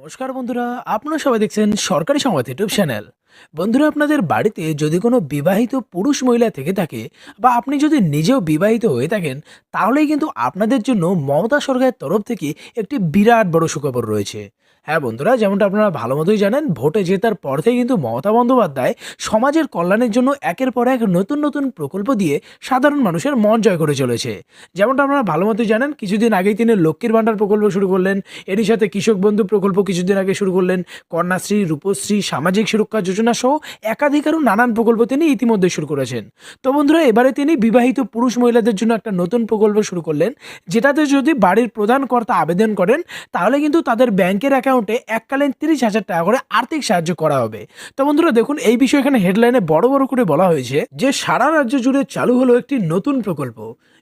নমস্কার বন্ধুরা, আপনারা সবাই দেখছেন সরকারি সংবাদ ইউটিউব চ্যানেল। বন্ধুরা, আপনাদের বাড়িতে যদি কোনো বিবাহিত পুরুষ মহিলা থেকে থাকে বা আপনি যদি নিজেও বিবাহিত হয়ে থাকেন, তাহলেই কিন্তু আপনাদের জন্য মমতা সরকারের তরফ থেকে একটি বিরাট বড় সুখবর রয়েছে। হ্যাঁ বন্ধুরা, যেমনটা আপনারা ভালো মতোই জানেন, ভোটে জেতার পর থেকে কিন্তু মমতা বন্দ্যোপাধ্যায় সমাজের কল্যাণের জন্য একের পর এক নতুন নতুন প্রকল্প দিয়ে সাধারণ মানুষের মন জয় করে চলেছে। যেমনটা আপনারা ভালো মতোই জানেন, কিছুদিন আগেই তিনি লক্ষ্মীর ভাণ্ডার প্রকল্প শুরু করলেন। এরই সাথে কৃষক বন্ধু প্রকল্প কিছুদিন আগে শুরু করলেন। কন্যাশ্রী, রূপশ্রী, সামাজিক সুরক্ষা যোজনা সহ একাধিক আরও নানান প্রকল্প তিনি ইতিমধ্যে শুরু করেছেন। তো বন্ধুরা, এবারে তিনি বিবাহিত পুরুষ মহিলাদের জন্য একটা নতুন প্রকল্প শুরু করলেন, যেটাতে যদি বাড়ির প্রধান কর্তা আবেদন করেন, তাহলে কিন্তু তাদের ব্যাংকের অ্যাকাউন্টে এককালীন 30,000 টাকা করে আর্থিক সাহায্য করা হবে। তো বন্ধুরা দেখুন, এই বিষয়ে এখানে হেডলাইনে বড় বড় করে বলা হয়েছে যে সারা রাজ্য জুড়ে চালু হলো একটি নতুন প্রকল্প।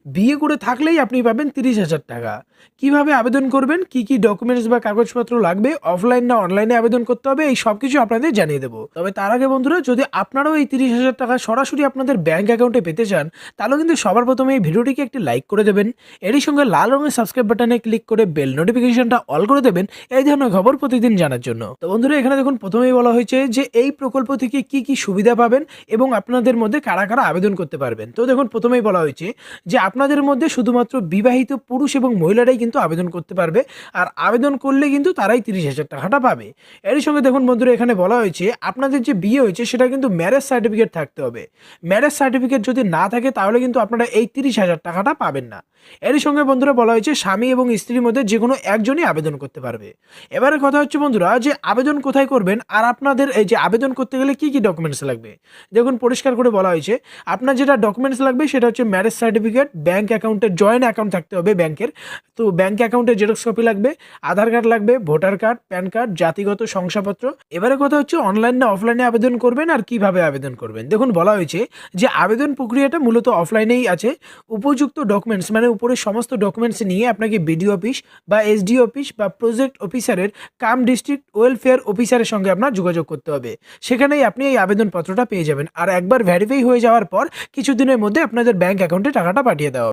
বিয়ে করে থাকলেই আপনি পাবেন 30,000 টাকা। কিভাবে আবেদন করবেন, কি কি ডকুমেন্টস বা কাগজপত্র লাগবে, অফলাইন না অনলাইনে আবেদন করতে হবে, এই সব কিছু আপনাদের জানিয়ে দেবো। তবে তার আগে বন্ধুরা, যদি আপনারাও এই 30,000 টাকা সরাসরি আপনাদের ব্যাংক অ্যাকাউন্টে পেতে চান, তাহলে কিন্তু সবার প্রথমে এই ভিডিওটিকে একটি লাইক করে দেবেন। এরই সঙ্গে লাল রঙের সাবস্ক্রাইব বাটনে ক্লিক করে বেল নোটিফিকেশনটা অল করে দেবেন এই ধরনের খবর প্রতিদিন জানার জন্য। তো বন্ধুরা, এখানে দেখুন প্রথমেই বলা হয়েছে যে এই প্রকল্প থেকে কি কি সুবিধা পাবেন এবং আপনাদের মধ্যে কারা কারা আবেদন করতে পারবেন। তো দেখুন, প্রথমেই বলা হয়েছে যে আপনাদের মধ্যে শুধুমাত্র বিবাহিত পুরুষ এবং মহিলারাই কিন্তু আবেদন করতে পারবে, আর আবেদন করলে কিন্তু তারাই 30,000 টাকাটা পাবে। এরই সঙ্গে দেখুন বন্ধুরা, এখানে বলা হয়েছে আপনাদের যে বিয়ে হয়েছে সেটা কিন্তু ম্যারেজ সার্টিফিকেট থাকতে হবে। ম্যারেজ সার্টিফিকেট যদি না থাকে তাহলে কিন্তু আপনারা এই 30,000 টাকাটা পাবেন না। এরই সঙ্গে বন্ধুরা বলা হয়েছে স্বামী এবং স্ত্রীর মধ্যে যে কোনো একজনই আবেদন করতে পারবে। এবারে কথা হচ্ছে বন্ধুরা, যে আবেদন কোথায় করবেন আর আপনাদের এই যে আবেদন করতে গেলে কি কি ডকুমেন্টস লাগবে। দেখুন, পরিষ্কার করে বলা হয়েছে আপনার যেটা ডকুমেন্টস লাগবে সেটা হচ্ছে ম্যারেজ সার্টিফিকেট, ব্যাংক অ্যাকাউন্টের জয়েন্ট অ্যাকাউন্ট থাকতে হবে ব্যাংকের। তো ব্যাংক অ্যাকাউন্টের জেরক্স কপি লাগবে, আধার কার্ড লাগবে, ভোটার কার্ড, প্যান কার্ড, জাতিগত শংসাপত্র। এবারে কথা হচ্ছে অনলাইন না অফলাইনে আবেদন করবেন আর কিভাবে আবেদন করবেন। দেখুন, বলা হয়েছে যে আবেদন প্রক্রিয়াটা মূলত অফলাইনেই আছে। উপযুক্ত ডকুমেন্টস মানে উপরের সমস্ত ডকুমেন্টস নিয়ে আপনাকে বিডিও অফিস বা এসডিও অফিস বা প্রজেক্ট অফিসারের ডিস্ট্রিক্ট ওয়েলফেয়ার অফিসারের সঙ্গে আপনার যোগাযোগ করতে হবে। সেখানেই আপনি এই আবেদনপত্রটা পেয়ে যাবেন, আর একবার ভেরিফাই হয়ে যাওয়ার পর কিছুদিনের মধ্যে আপনাদের ব্যাংক অ্যাকাউন্টে টাকাটা পাঠিয়ে দেওয়া